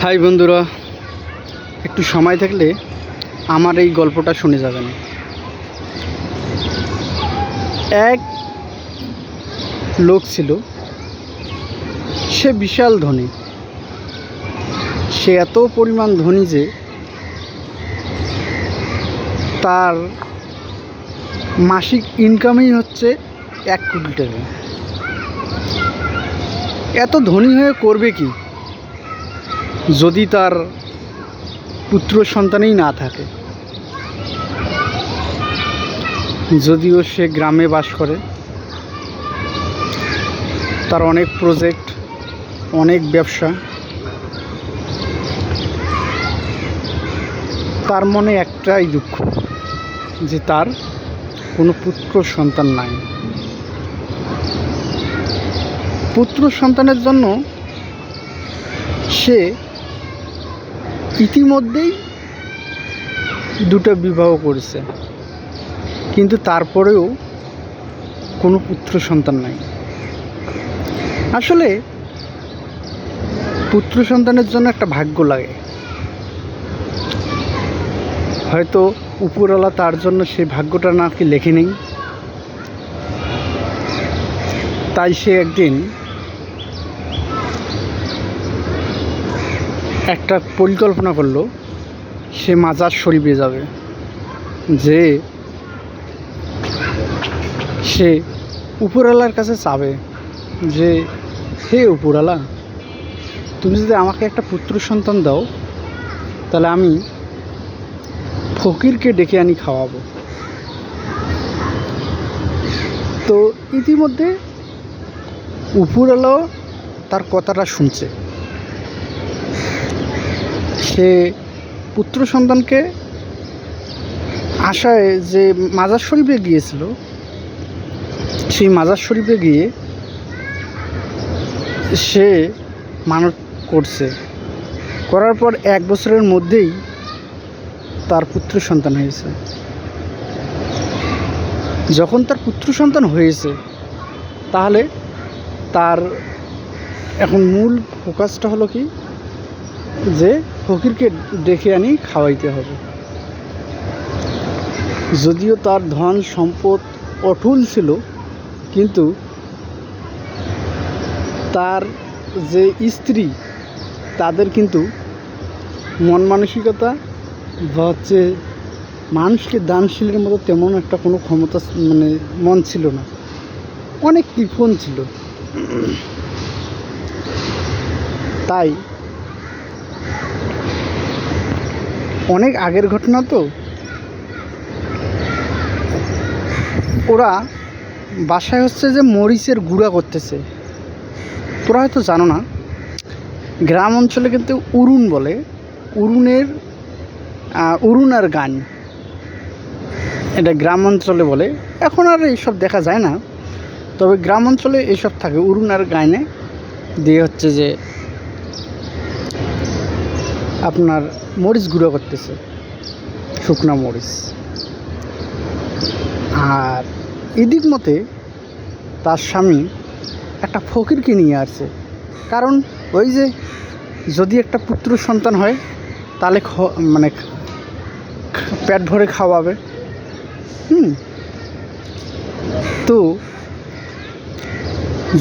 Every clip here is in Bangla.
হাই বন্ধুরা, একটু সময় থাকলে আমার এই গল্পটা শুনে যাবেন। এক লোক ছিল, সে বিশাল ধনী। সে এত পরিমাণ ধনী যে তার মাসিক ইনকামই হচ্ছে 1 কোটি টাকা। এত ধনী হয়ে করবে কি যদি তার পুত্র সন্তানই না থাকে? যদিও সে গ্রামে বাস করে, তার অনেক প্রজেক্ট, অনেক ব্যবসা, তার মনে একটাই দুঃখ যে তার কোনো পুত্র সন্তান নাই। পুত্র সন্তানের জন্য সে ইতিমধ্যেই 2টা বিবাহ করেছে, কিন্তু তারপরেও কোনো পুত্র সন্তান নাই। আসলে পুত্র সন্তানের জন্য একটা ভাগ্য লাগে। হয়তো উপরওয়ালা তার জন্য সেই ভাগ্যটা নাকি লেখে নেই। তাই সে একদিন একটা পরিকল্পনা করলো, সে মাজার শরীফে যাবে, যে সে উপরওয়ালার কাছে চাবে যে হে উপরওয়ালা, তুমি যদি আমাকে একটা পুত্র সন্তান দাও তাহলে আমি ফকিরকে ডেকে আনি খাওয়াবো। তো ইতিমধ্যে উপরওয়ালাও তার কথাটা শুনছে। সে পুত্র সন্তানকে আশায় যে মাজার শরীফে গিয়েছিল, সেই মাজার শরীফে গিয়ে সে মানত করছে। করার পর 1 বছরের মধ্যেই তার পুত্র সন্তান হয়েছে। যখন তার পুত্র সন্তান হয়েছে, তাহলে তার এখন মূল ফোকাসটা হলো কি, যে ফকিরকে ডেকে আনি খাওয়াইতে হবে। যদিও তার ধন সম্পদ অটুল ছিল, কিন্তু তার যে স্ত্রী, তাদের কিন্তু মন মানসিকতা বা হচ্ছে মানুষকে দানশীলের মতো তেমন একটা কোনো ক্ষমতা মন ছিল না, অনেক কৃপণ ছিল। তাই অনেক আগের ঘটনা, তো ওরা বাসায় হচ্ছে যে মরিচের গুঁড়া করতেছে। তোরা হয়তো জানো না, গ্রাম অঞ্চলে কিন্তু উরুন বলে, উরুন আর গান, এটা গ্রাম অঞ্চলে বলে। এখন আর এইসব দেখা যায় না, তবে গ্রাম অঞ্চলে এইসব থাকে। উরুন আর গাইনে দিয়ে হচ্ছে যে আপনার মরিচ গুঁড়ো করতেছে, শুকনা মরিচ। আর এদিক মতে তার স্বামী একটা ফকিরকে নিয়ে আসছে, কারণ ওই যে যদি একটা পুত্র সন্তান হয় তাহলে পেট ভরে খাওয়াবে। তো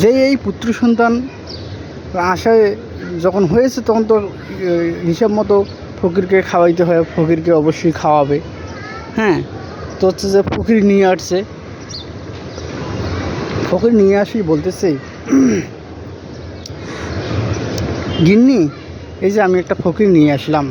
যে এই পুত্র সন্তান আশায় যখন হয়েছে, তখন তো হিসাব মতো ফকিরকে খাওয়াইতে হয়, ফকিরকে অবশ্যই খাওয়াবে। হ্যাঁ, তো হচ্ছে যে ফকির নিয়ে আসছে। ফকির নিয়ে আসি বলতেছে, গিন্নি, এই যে আমি একটা ফকির নিয়ে আসলাম,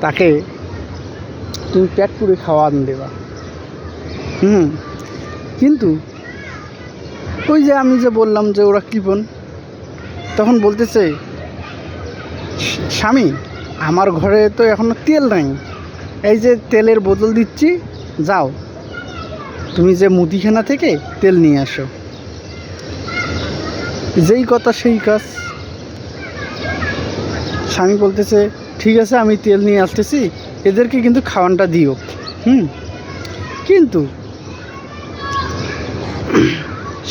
তাকে তুমি পেট পুরে খাওয়ান দেবা। কিন্তু ওই যে আমি যে বললাম যে ওরা কৃপণ, তখন বলতেছে, স্বামী, আমার ঘরে তো এখনো তেল নাই, এই যে তেলের বোতল দিচ্ছি, যাও তুমি যে মুদিখানা থেকে তেল নিয়ে আসো। যেই কথা সেই কাজ। স্বামী বলতেছে, ঠিক আছে, আমি তেল নিয়ে আসতেছি, এদেরকে কিন্তু খাওয়ানটা দিও। কিন্তু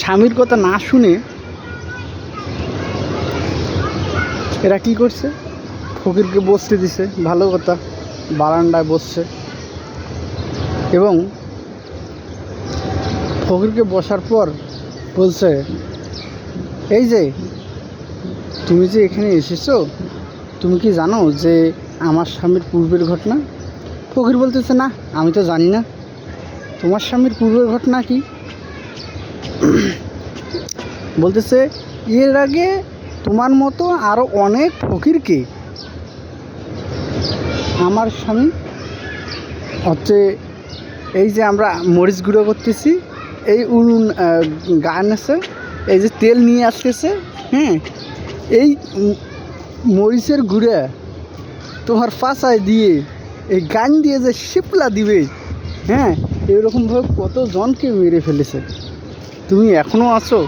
স্বামীর কথা না শুনে এরা কি করছে, ফকিরকে বসতে দিছে, ভালো কথা, বারান্দায় বসছে। এবং ফকিরকে বসার পর বলছে, এই যে তুমি যে এখানে এসেছো, তুমি কি জানো যে আমার স্বামীর পূর্বের ঘটনা? ফকির বলতেছে, না আমি তো জানি না। তোমার স্বামীর পূর্বের ঘটনা কি? বলতেছে, এর আগে তোমার মতো আরও অনেক ফকিরকে আমার স্বামী হচ্ছে, এই যে আমরা মরিচ গুঁড়ো করতেছি, এই উনুন গান আছে, এই যে তেল নিয়ে আসতেছে, হ্যাঁ, এই মরিচের গুঁড়া তোমার পাছায় দিয়ে এই গান দিয়ে যে শিপলা দিবে, হ্যাঁ, এরকমভাবে কতজনকে মেরে ফেলেছে। তুমি এখনও আছো?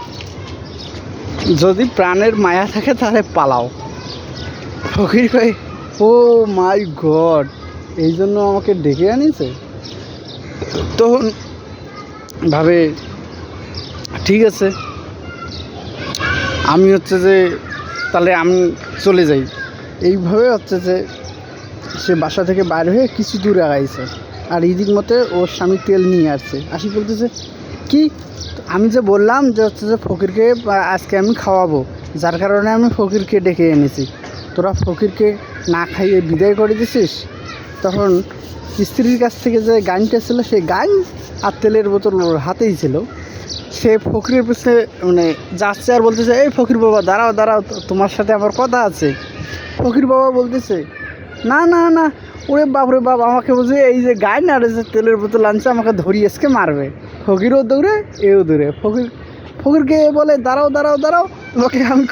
যদি প্রাণের মায়া থাকে তাহলে পালাও। ফকির কয়, ও মাই গড, এই জন্য আমাকে ডেকে আনিছে। তখন ভাবে, ঠিক আছে, আমি হচ্ছে যে তাহলে আমি চলে যাই। এইভাবে হচ্ছে যে সে বাসা থেকে বাইরে হয়ে কিছু দূরে আগাইছে, আর এদিক মতে ওর স্বামী তেল নিয়ে আসছে। আসি বলতেছে, কি আমি যে বললাম যে হচ্ছে যে ফকিরকে আজকে আমি খাওয়াবো, যার কারণে আমি ফকিরকে ডেকে এনেছি, তোরা ফকিরকে না খাইয়ে বিদায় করে দিছিস। তখন স্ত্রীর কাছ থেকে যে গানটা ছিল, সেই গান আর তেলের বোতল ওর হাতেই ছিল। সে ফকিরের পিছনে মানে যাচ্ছে আর বলতেছে, এই ফকির বাবা দাঁড়াও দাঁড়াও, তোমার সাথে আমার কথা আছে। ফকির বাবা বলতেছে, না না না, ওরে বাপরে বাপ, আমাকে বলছে এই যে গান আর যে তেলের বোতল আনছে, আমাকে ধরিয়ে আজকে মারবে। ফকিরও দৌড়ে, এও দৌড়ে। ফকিরকে বলে, দাঁড়াও দাঁড়াও দাঁড়াও, তোমাকে আমি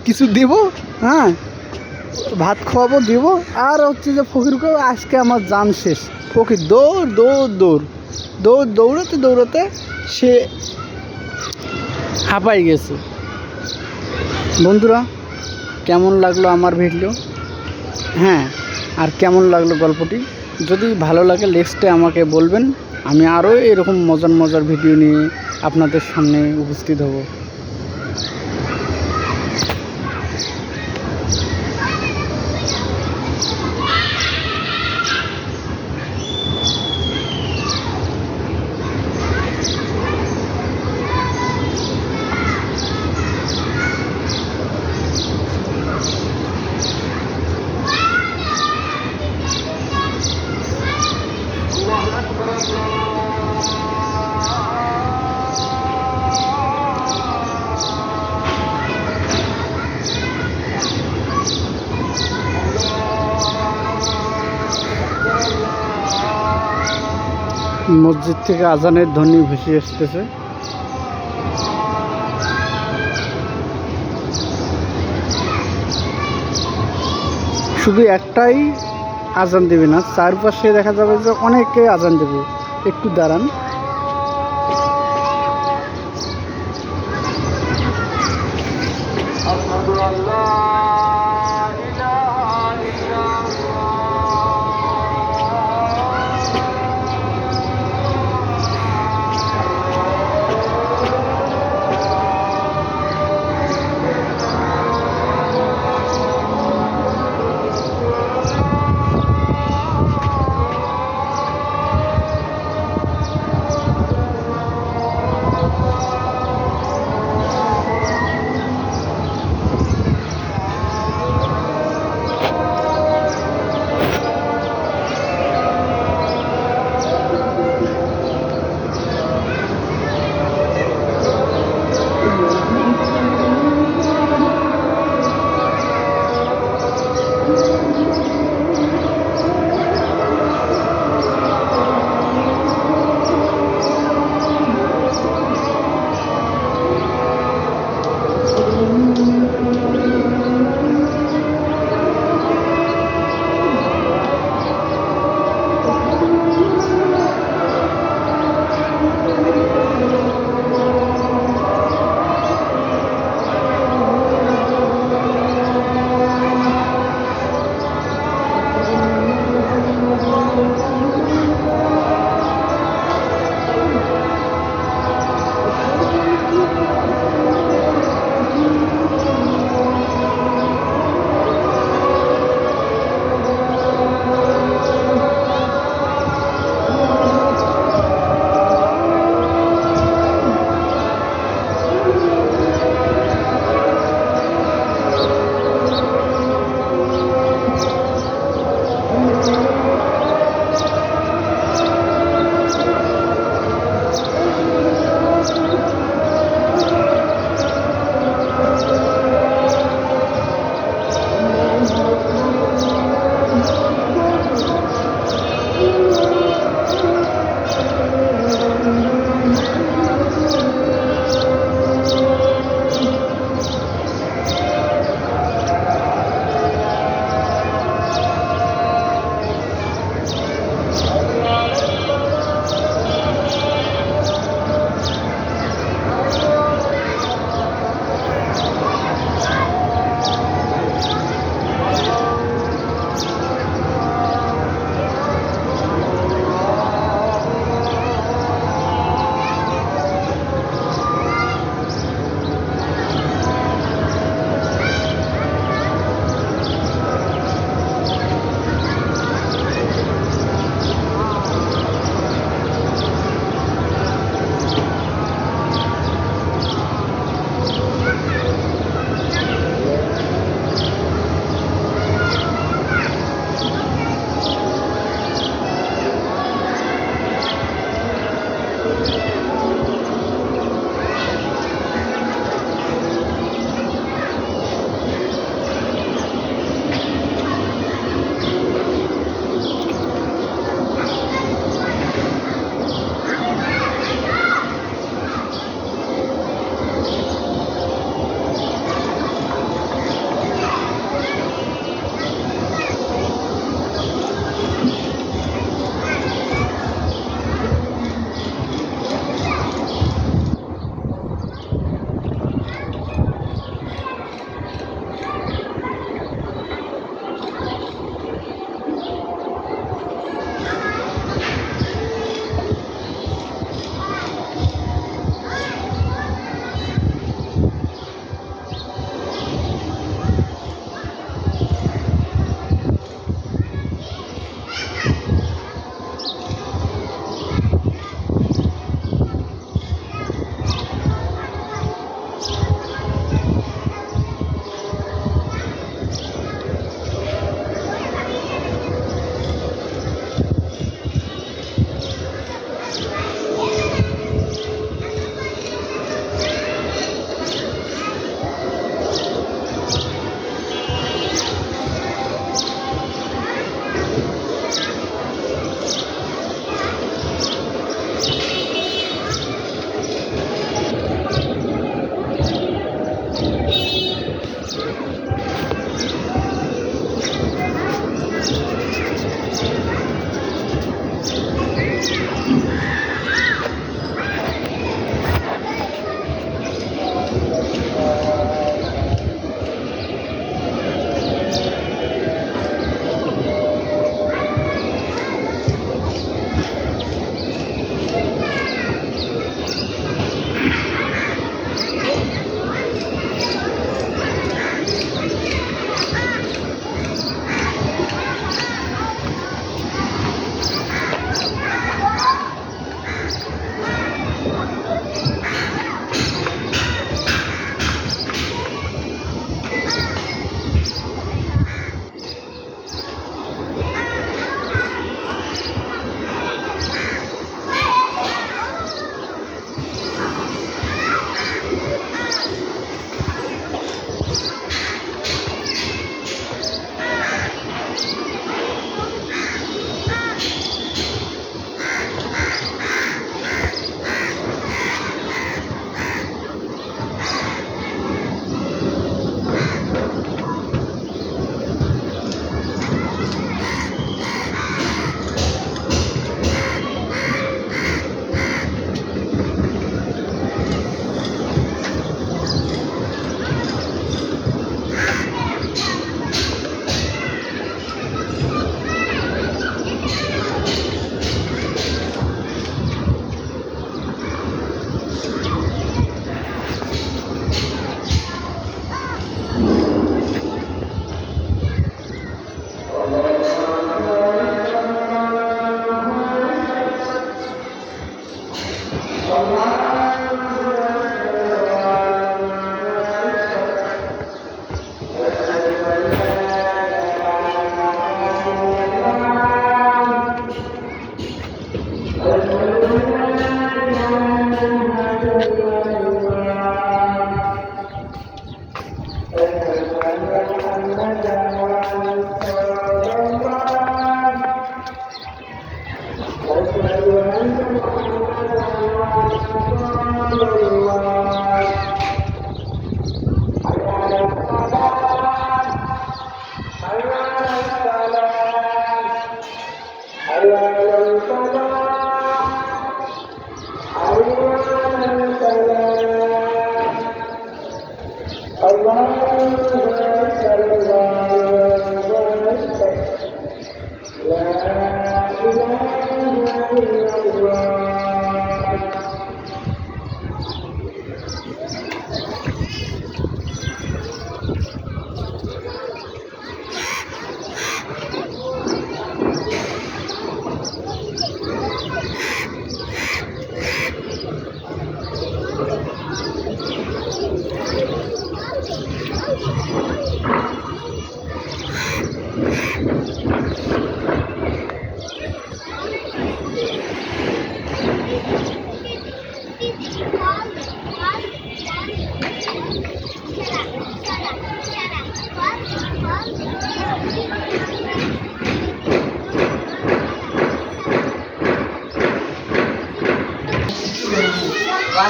কিছু দেবো, হ্যাঁ, ভাত খাওয়াবো, দিব। আর হচ্ছে যে ফকিরকে, আজকে আমার জান শেষ। ফকির দৌড় দৌড় দৌড় দৌড় দৌড়াতে দৌড়াতে সে হাঁপাই গেছে। বন্ধুরা, কেমন লাগলো আমার ভিডিও? হ্যাঁ, আর কেমন লাগলো গল্পটি? যদি ভালো লাগে নেক্সটে আমাকে বলবেন, আমি আরও এরকম মজার মজার ভিডিও নিয়ে আপনাদের সামনে উপস্থিত হব। মসজিদ থেকে আজানের ধ্বনি ভেসে আসতেছে। শুধু একটাই আজান দেবে না, চারপাশে দেখা যাবে যে অনেকে আজান দেবে। একটু দাঁড়ান।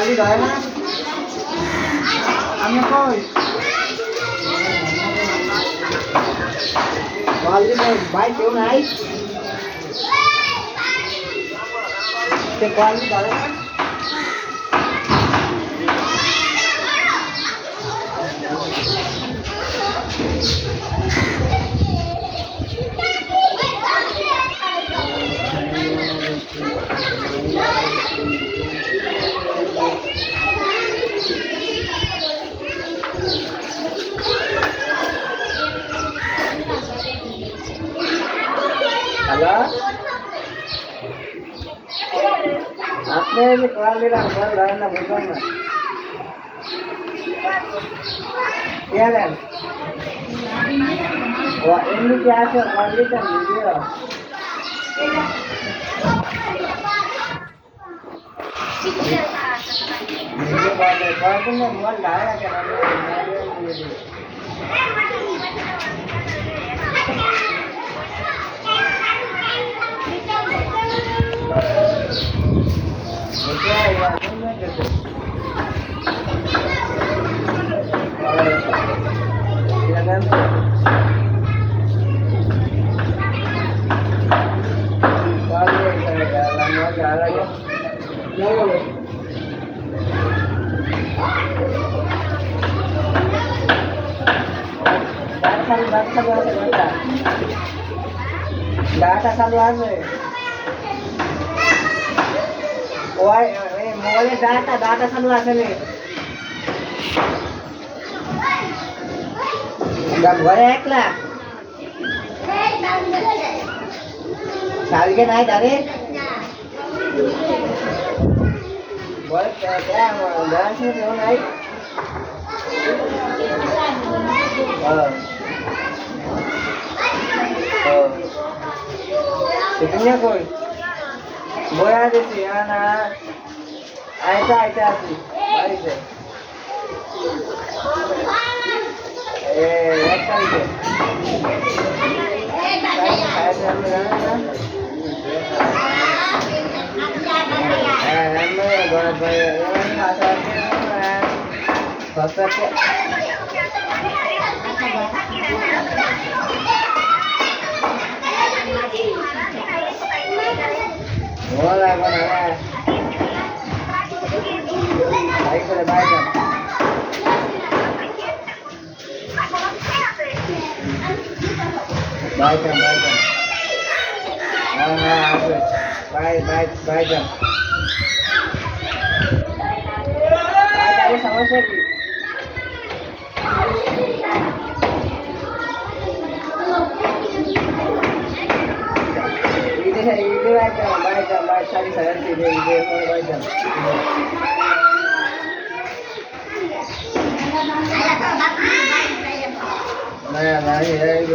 কলটি ধরে না আমি কই কলটি ভাই কেউ নাই সে কলটি ধরে না हेलो आपने ये कॉल दिला कॉल रहना बुझो ना क्या है वो इनमें क्या है कॉल दिला वीडियो वीडियो कॉल में मोबाइल डाला क्या डाटा चालू আছে ওই মোবাইলে ডাটা চালু আছে নে ঘরে একলা শালিকে নাই দাঁড়ে ঘরে কেউ নাই Sebenarnya koi, boya desi, anak, aita asi, mari se. What kali se? Saya nama nama. Nama guna boya, ini asal nama. Pasal ke? Boleh, boleh. Baik, boleh baik. Baik, baik. Baik, baik, baik. Ada sama siapa? Ini baik cari saya sih ini baik. Nah, ini baik.